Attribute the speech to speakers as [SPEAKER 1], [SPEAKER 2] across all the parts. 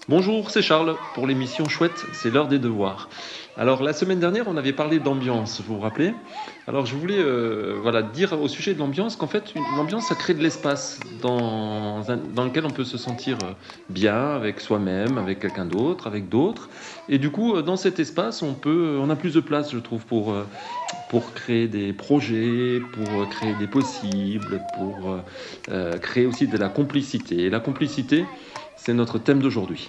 [SPEAKER 1] Bonjour, c'est Charles pour l'émission Chouette, c'est l'heure des devoirs. Alors la semaine dernière, on avait parlé d'ambiance, vous vous rappelez? Alors je voulais dire au sujet de l'ambiance qu'en fait, l'ambiance, ça crée de l'espace dans lequel on peut se sentir bien avec soi-même, avec quelqu'un d'autre, avec d'autres. Et du coup, dans cet espace, on a plus de place, je trouve, pour créer des projets, pour créer des possibles, pour créer aussi de la complicité. Et la complicité, c'est notre thème d'aujourd'hui.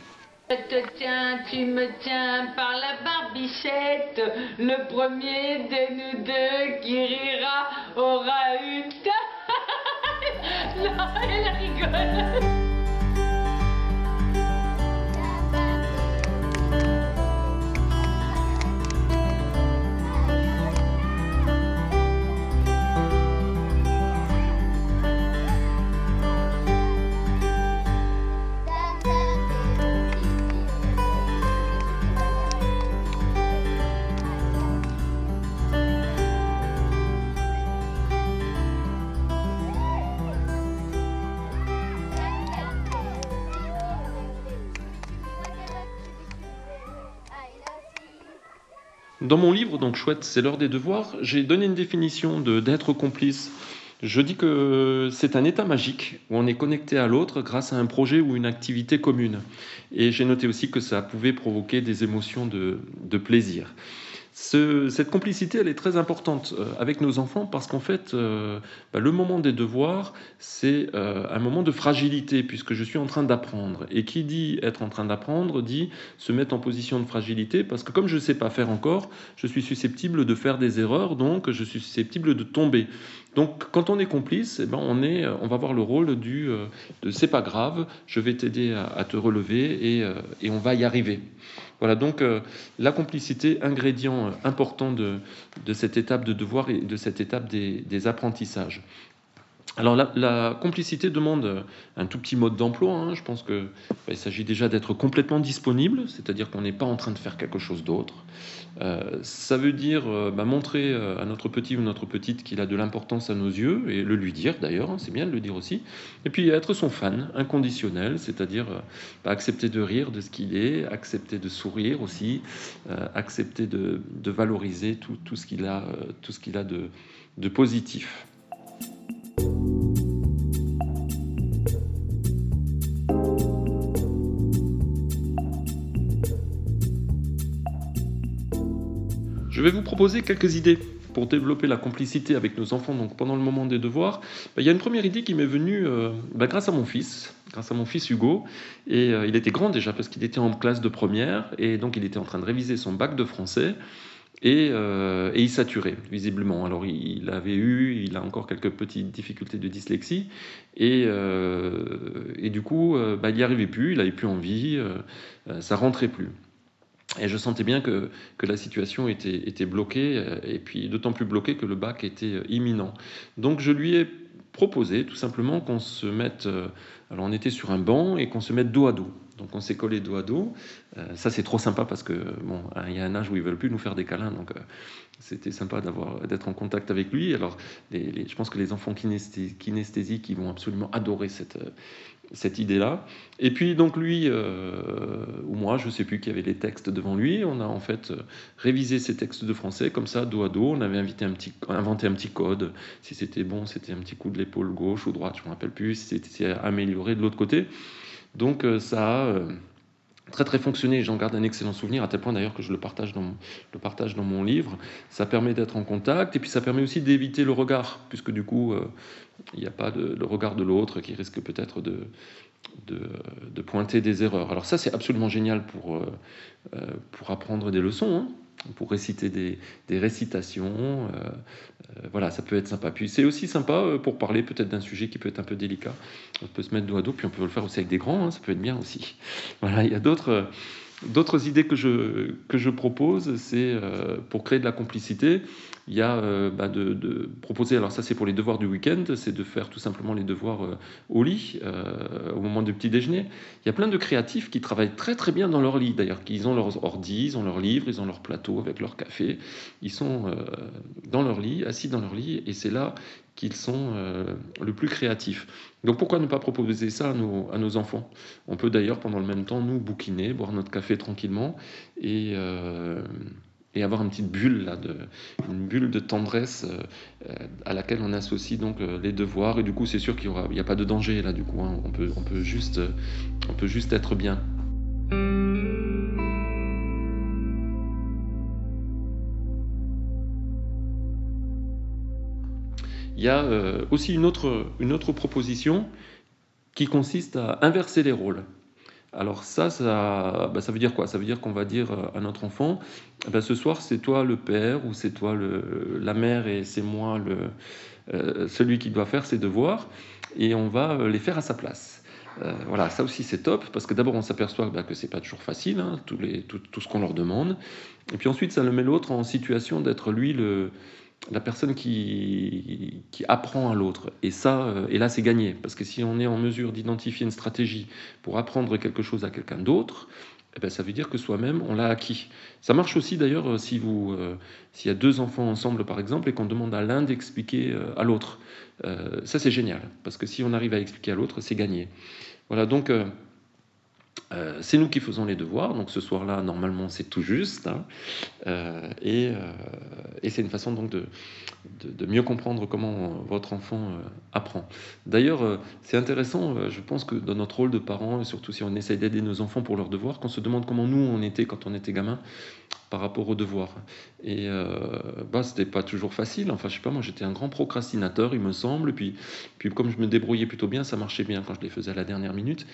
[SPEAKER 2] Je te tiens, tu me tiens par la barbichette. Le premier de nous deux qui rira aura une. Non, elle rigole.
[SPEAKER 1] Dans mon livre, donc chouette, c'est l'heure des devoirs, j'ai donné une définition d'être complice. Je dis que c'est un état magique où on est connecté à l'autre grâce à un projet ou une activité commune. Et j'ai noté aussi que ça pouvait provoquer des émotions de plaisir. Cette complicité, elle est très importante avec nos enfants parce qu'en fait, le moment des devoirs, c'est un moment de fragilité puisque je suis en train d'apprendre. Et qui dit être en train d'apprendre dit se mettre en position de fragilité parce que comme je ne sais pas faire encore, je suis susceptible de faire des erreurs, donc je suis susceptible de tomber. Donc quand on est complice, eh ben, on va avoir le rôle de c'est pas grave, je vais t'aider à te relever et on va y arriver. Voilà, donc la complicité, ingrédient important de cette étape de devoir et de cette étape des apprentissages. Alors la complicité demande un tout petit mode d'emploi. Je pense qu'il s'agit déjà d'être complètement disponible, c'est-à-dire qu'on n'est pas en train de faire quelque chose d'autre. Ça veut dire montrer à notre petit ou notre petite qu'il a de l'importance à nos yeux, et le lui dire d'ailleurs, c'est bien de le dire aussi. Et puis être son fan inconditionnel, c'est-à-dire accepter de rire de ce qu'il est, accepter de sourire aussi, accepter de valoriser tout ce qu'il a, tout ce qu'il a de positif. Je vais vous proposer quelques idées pour développer la complicité avec nos enfants donc pendant le moment des devoirs. Il y a une première idée qui m'est venue grâce à mon fils Hugo. Et il était grand déjà parce qu'il était en classe de première et donc il était en train de réviser son bac de français. Et il saturait visiblement. Alors il a encore quelques petites difficultés de dyslexie et du coup il n'y arrivait plus, il n'avait plus envie, ça rentrait plus. Et je sentais bien que la situation était bloquée, et puis d'autant plus bloquée que le bac était imminent. Donc je lui ai proposé tout simplement qu'on se mette, alors on était sur un banc, et qu'on se mette dos à dos. Donc on s'est collé dos à dos. Ça c'est trop sympa parce que bon, il y a un âge où ils veulent plus nous faire des câlins, donc c'était sympa d'être en contact avec lui. Alors je pense que les enfants kinesthésiques, ils vont absolument adorer cette idée-là. Et puis donc lui ou moi, je ne sais plus, qui avait les textes devant lui, on a en fait révisé ces textes de français comme ça, dos à dos. On avait inventé un petit code. Si c'était bon, c'était un petit coup de l'épaule gauche ou droite, je ne me rappelle plus. Si c'était amélioré de l'autre côté. Donc ça a très très fonctionné. J'en garde un excellent souvenir, à tel point d'ailleurs que je le partage dans mon livre. Ça permet d'être en contact et puis ça permet aussi d'éviter le regard, puisque du coup il n'y a pas le regard de l'autre qui risque peut-être de pointer des erreurs. Alors ça c'est absolument génial pour apprendre des leçons, pour réciter des récitations. Voilà, ça peut être sympa. Puis c'est aussi sympa pour parler peut-être d'un sujet qui peut être un peu délicat. On peut se mettre dos à dos, puis on peut le faire aussi avec des grands, ça peut être bien aussi. Voilà, il y a d'autres idées que je propose, c'est pour créer de la complicité. Il y a de proposer, alors ça c'est pour les devoirs du week-end, c'est de faire tout simplement les devoirs au lit, au moment du petit déjeuner. Il y a plein de créatifs qui travaillent très très bien dans leur lit, d'ailleurs, qu'ils ont leurs ordis, ils ont leurs livres, ils ont leur plateau avec leur café. Ils sont dans leur lit, assis dans leur lit, et c'est là qu'ils sont le plus créatifs. Donc pourquoi ne pas proposer ça à nos enfants? On peut d'ailleurs pendant le même temps nous bouquiner, boire notre café tranquillement et avoir une petite bulle là, une bulle de tendresse à laquelle on associe donc les devoirs, et du coup c'est sûr qu'il n'y a pas de danger là du coup, hein. On peut juste être bien. Il y a aussi une autre proposition qui consiste à inverser les rôles. Alors ça veut dire quoi? Ça veut dire qu'on va dire à notre enfant, ce soir c'est toi le père, ou c'est toi la mère, et c'est moi celui qui doit faire ses devoirs, et on va les faire à sa place. Voilà, ça aussi c'est top, parce que d'abord on s'aperçoit que c'est pas toujours facile, hein, tout ce qu'on leur demande, et puis ensuite ça le met l'autre en situation d'être lui la personne qui apprend à l'autre. Et là, c'est gagné. Parce que si on est en mesure d'identifier une stratégie pour apprendre quelque chose à quelqu'un d'autre, ça veut dire que soi-même, on l'a acquis. Ça marche aussi d'ailleurs s'il y a deux enfants ensemble, par exemple, et qu'on demande à l'un d'expliquer à l'autre. Ça, c'est génial. Parce que si on arrive à expliquer à l'autre, c'est gagné. Voilà, donc c'est nous qui faisons les devoirs, donc ce soir-là, normalement, c'est tout juste, hein, et c'est une façon donc de mieux comprendre comment votre enfant apprend. D'ailleurs, c'est intéressant, je pense que dans notre rôle de parents, et surtout si on essaye d'aider nos enfants pour leurs devoirs, qu'on se demande comment nous on était quand on était gamin par rapport aux devoirs. Et c'était pas toujours facile, enfin je sais pas, moi j'étais un grand procrastinateur, il me semble, puis comme je me débrouillais plutôt bien, ça marchait bien quand je les faisais à la dernière minute.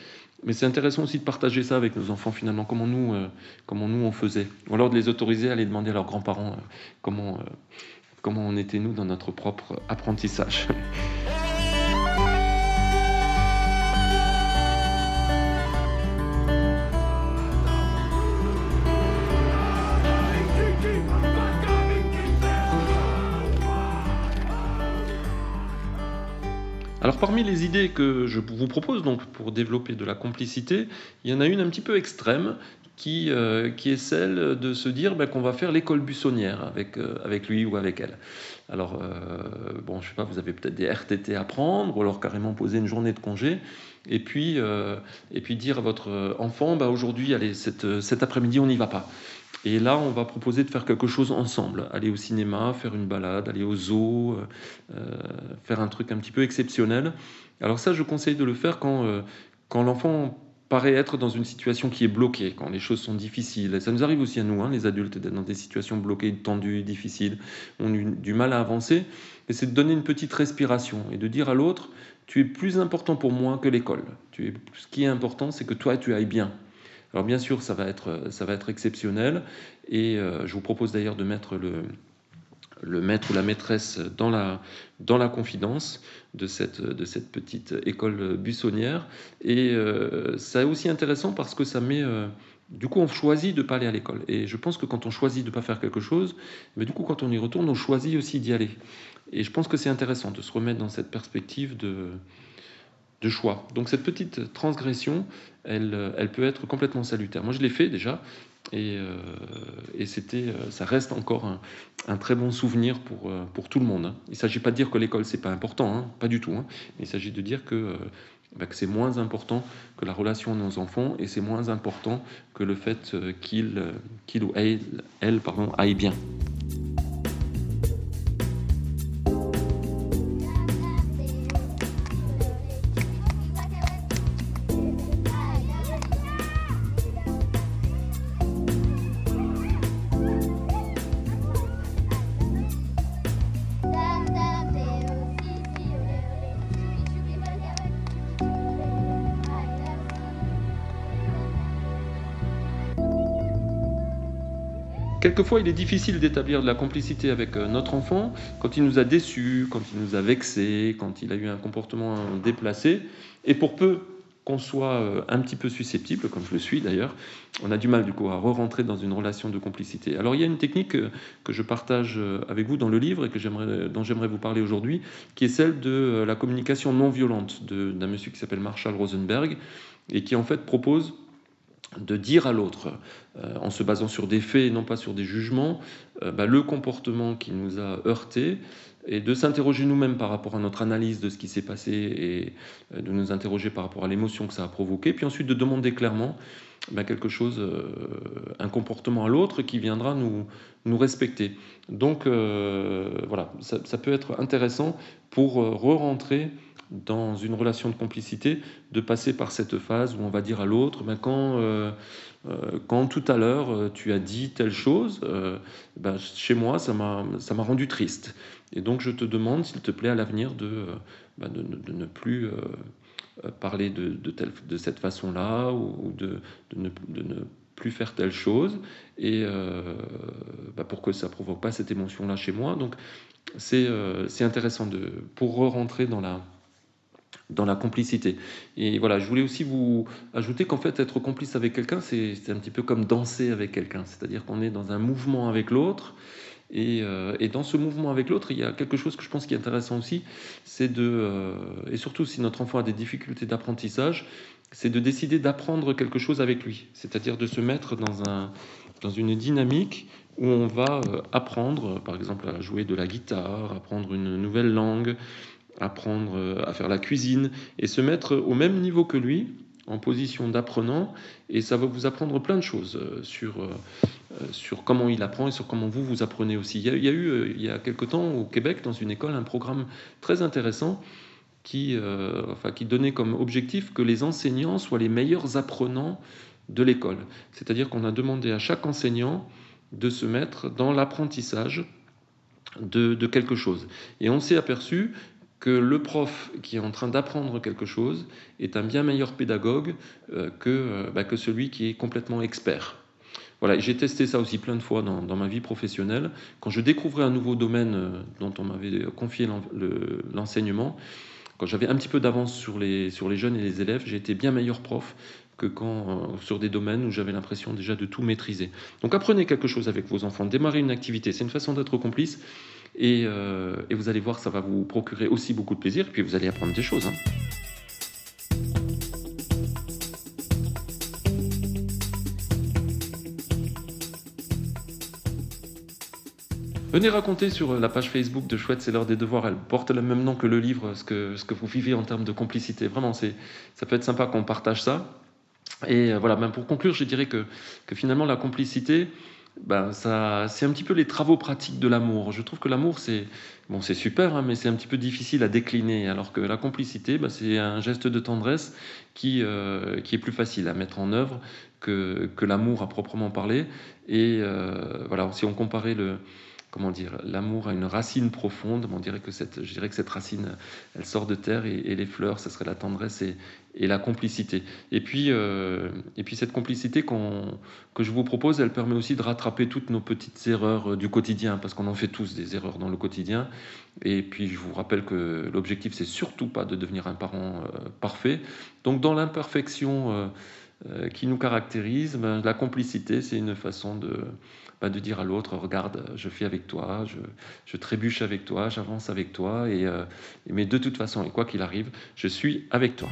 [SPEAKER 1] Mais c'est intéressant aussi de partager ça avec nos enfants, finalement, comment nous on faisait. Ou alors de les autoriser à aller demander à leurs grands-parents comment on était nous dans notre propre apprentissage. Alors parmi les idées que je vous propose donc pour développer de la complicité, il y en a une un petit peu extrême qui est celle de se dire qu'on va faire l'école buissonnière avec lui ou avec elle. Alors je sais pas, vous avez peut-être des RTT à prendre, ou alors carrément poser une journée de congé, et puis dire à votre enfant, aujourd'hui, allez, cet après-midi on n'y va pas. Et là, on va proposer de faire quelque chose ensemble. Aller au cinéma, faire une balade, aller au zoo, faire un truc un petit peu exceptionnel. Alors ça, je conseille de le faire quand l'enfant paraît être dans une situation qui est bloquée, quand les choses sont difficiles. Et ça nous arrive aussi à nous, hein, les adultes, d'être dans des situations bloquées, tendues, difficiles. On a du mal à avancer. Et c'est de donner une petite respiration et de dire à l'autre, tu es plus important pour moi que l'école. Ce qui est important, c'est que toi, tu ailles bien. Alors bien sûr, ça va être exceptionnel, et je vous propose d'ailleurs de mettre le maître ou la maîtresse dans la confidence de cette petite école buissonnière. Et c'est aussi intéressant parce que ça met... du coup, on choisit de ne pas aller à l'école. Et je pense que quand on choisit de ne pas faire quelque chose, mais du coup, quand on y retourne, on choisit aussi d'y aller. Et je pense que c'est intéressant de se remettre dans cette perspective de choix. Donc cette petite transgression, elle peut être complètement salutaire. Moi, je l'ai fait déjà, et ça reste encore un très bon souvenir pour tout le monde, hein. Il ne s'agit pas de dire que l'école, c'est pas important, hein, pas du tout, hein. Il s'agit de dire que c'est moins important que la relation à nos enfants, et c'est moins important que le fait qu'il ou elle aille bien. Quelquefois, il est difficile d'établir de la complicité avec notre enfant quand il nous a déçus, quand il nous a vexés, quand il a eu un comportement déplacé. Et pour peu qu'on soit un petit peu susceptible, comme je le suis d'ailleurs, on a du mal du coup à re-rentrer dans une relation de complicité. Alors il y a une technique que je partage avec vous dans le livre et dont j'aimerais vous parler aujourd'hui, qui est celle de la communication non violente d'un monsieur qui s'appelle Marshall Rosenberg et qui en fait propose de dire à l'autre, en se basant sur des faits et non pas sur des jugements, le comportement qui nous a heurtés, et de s'interroger nous-mêmes par rapport à notre analyse de ce qui s'est passé et de nous interroger par rapport à l'émotion que ça a provoqué, puis ensuite de demander clairement quelque chose, un comportement à l'autre qui viendra nous respecter. Donc voilà, ça peut être intéressant pour re-rentrer dans une relation de complicité, de passer par cette phase où on va dire à l'autre, quand tout à l'heure tu as dit telle chose, chez moi ça m'a rendu triste. Et donc je te demande, s'il te plaît, à l'avenir de ne plus parler de cette façon-là ou de ne plus faire telle chose, et pour que ça ne provoque pas cette émotion-là chez moi. Donc c'est intéressant pour rentrer dans la complicité. Et voilà, je voulais aussi vous ajouter qu'en fait, être complice avec quelqu'un, c'est un petit peu comme danser avec quelqu'un. C'est-à-dire qu'on est dans un mouvement avec l'autre. Et dans ce mouvement avec l'autre, il y a quelque chose que je pense qui est intéressant aussi, c'est et surtout si notre enfant a des difficultés d'apprentissage, c'est de décider d'apprendre quelque chose avec lui. C'est-à-dire de se mettre dans une dynamique où on va apprendre, par exemple, à jouer de la guitare, apprendre une nouvelle langue, apprendre à faire la cuisine, et se mettre au même niveau que lui, en position d'apprenant, et ça va vous apprendre plein de choses sur comment il apprend et sur comment vous apprenez aussi. Il y a eu, il y a quelque temps, au Québec, dans une école, un programme très intéressant qui donnait comme objectif que les enseignants soient les meilleurs apprenants de l'école. C'est-à-dire qu'on a demandé à chaque enseignant de se mettre dans l'apprentissage de quelque chose. Et on s'est aperçu que le prof qui est en train d'apprendre quelque chose est un bien meilleur pédagogue que celui qui est complètement expert. Voilà, j'ai testé ça aussi plein de fois dans ma vie professionnelle. Quand je découvrais un nouveau domaine dont on m'avait confié l'enseignement, quand j'avais un petit peu d'avance sur les jeunes et les élèves, j'ai été bien meilleur prof que sur des domaines où j'avais l'impression déjà de tout maîtriser. Donc apprenez quelque chose avec vos enfants, démarrez une activité, c'est une façon d'être complice, et vous allez voir, ça va vous procurer aussi beaucoup de plaisir, et puis vous allez apprendre des choses. Venez raconter sur la page Facebook de Chouette, c'est l'heure des devoirs. Elle porte le même nom que le livre, ce que vous vivez en termes de complicité. Vraiment, ça peut être sympa qu'on partage ça. Et voilà, pour conclure, je dirais que finalement, la complicité, c'est un petit peu les travaux pratiques de l'amour. Je trouve que l'amour, c'est super, mais c'est un petit peu difficile à décliner. Alors que la complicité, c'est un geste de tendresse qui est plus facile à mettre en œuvre que l'amour à proprement parler. Et voilà, si on comparait l'amour à une racine profonde, je dirais que cette racine, elle sort de terre, et les fleurs, ça serait la tendresse et la complicité. Et puis cette complicité que je vous propose, elle permet aussi de rattraper toutes nos petites erreurs du quotidien, parce qu'on en fait tous des erreurs dans le quotidien. Et puis je vous rappelle que l'objectif, c'est surtout pas de devenir un parent parfait. Donc dans l'imperfection qui nous caractérise, la complicité, c'est une façon de dire à l'autre, regarde, je fais avec toi, je trébuche avec toi, j'avance avec toi, mais de toute façon, et quoi qu'il arrive, je suis avec toi.